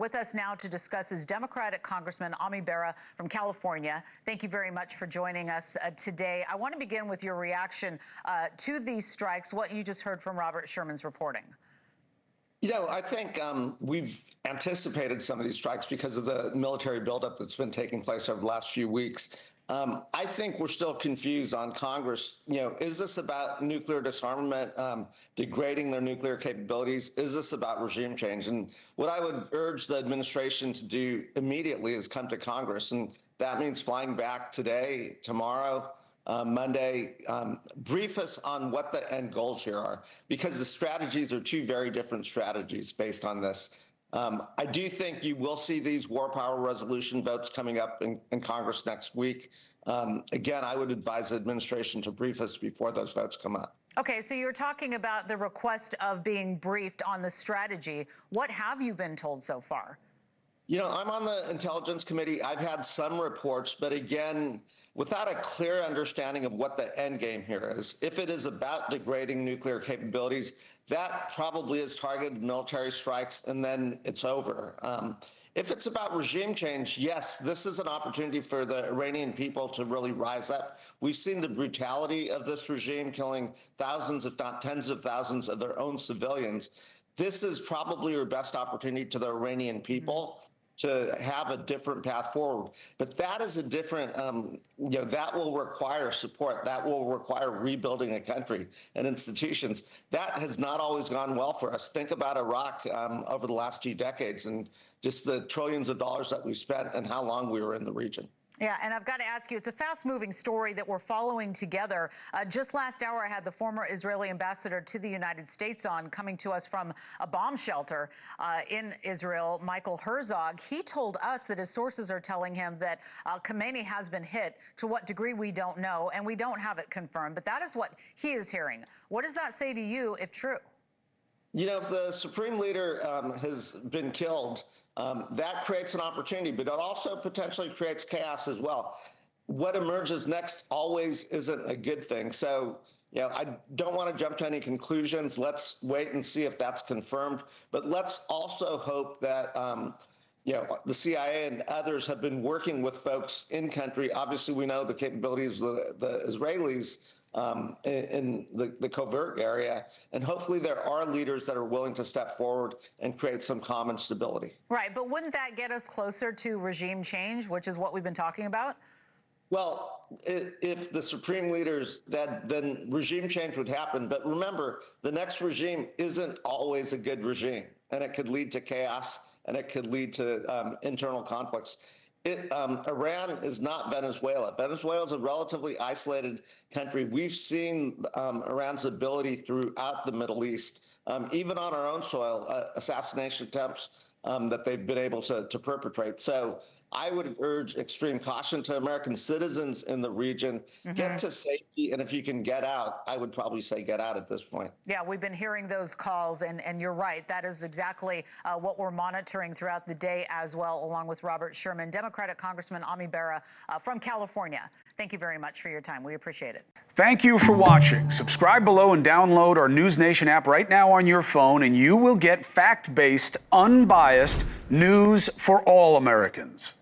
With us now to discuss is Democratic Congressman Bera from California. Thank you very much for joining us today. I want to begin with your reaction to these strikes, what you just heard from Robert Sherman's reporting. You know, I think we've anticipated some of these strikes because of the military buildup that's been taking place over the last few weeks. I think we're still confused on Congress. You know, is this about nuclear disarmament, degrading their nuclear capabilities? Is this about regime change? And what I would urge the administration to do immediately is come to Congress. And that means flying back today, tomorrow, Monday, brief us on what the end goals here are, because the strategies are two very different strategies based on this. I do think you will see these war power resolution votes coming up in Congress next week. Again, I would advise the administration to brief us before those votes come up. Okay, so you're talking about the request of being briefed on the strategy. What have you been told so far? You know, I'm on the Intelligence Committee. I've had some reports, but again, without a clear understanding of what the end game here is. If it is about degrading nuclear capabilities, that probably is targeted military strikes, and then it's over. If it's about regime change, yes, this is an opportunity for the Iranian people to really rise up. We've seen the brutality of this regime, killing thousands, if not tens of thousands, of their own civilians. This is probably your best opportunity to the Iranian people to have a different path forward. But that is a different, you know, that will require support. That will require rebuilding a country and institutions. That has not always gone well for us. Think about Iraq over the last 2 decades and just the trillions of dollars that we spent and how long we were in the region. Yeah, and I've got to ask you, it's a fast-moving story that we're following together. Just last hour, I had the former Israeli ambassador to the United States on, coming to us from a bomb shelter in Israel, Michael Herzog. He told us that his sources are telling him that Khamenei has been hit. To what degree, we don't know, and we don't have it confirmed. But that is what he is hearing. What does that say to you, if true? You know, if the Supreme Leader has been killed, that creates an opportunity, but it also potentially creates chaos as well. What emerges next always isn't a good thing. So, you know, I don't want to jump to any conclusions. Let's wait and see if that's confirmed. But let's also hope that, you know, the CIA and others have been working with folks in country. Obviously, we know the capabilities of the Israelis in the covert area, and hopefully there are leaders that are willing to step forward and create some common stability. Right, but wouldn't that get us closer to regime change, which is what we've been talking about? Well, if the supreme leader's dead, then regime change would happen. But remember, the next regime isn't always a good regime, and it could lead to chaos, and it could lead to internal conflicts. Iran is not Venezuela. Venezuela is a relatively isolated country. We've seen Iran's ability throughout the Middle East, even on our own soil, assassination attempts that they've been able to perpetrate. So I would urge extreme caution to American citizens in the region. Get to safety, and if you can get out, I would probably say get out at this point. Yeah, we've been hearing those calls, and you're right. That is exactly what we're monitoring throughout the day as well, along with Robert Sherman, Democratic Congressman Bera from California. Thank you very much for your time. We appreciate it. Thank you for watching. Subscribe below and download our NewsNation app right now on your phone, and you will get fact-based, unbiased news for all Americans.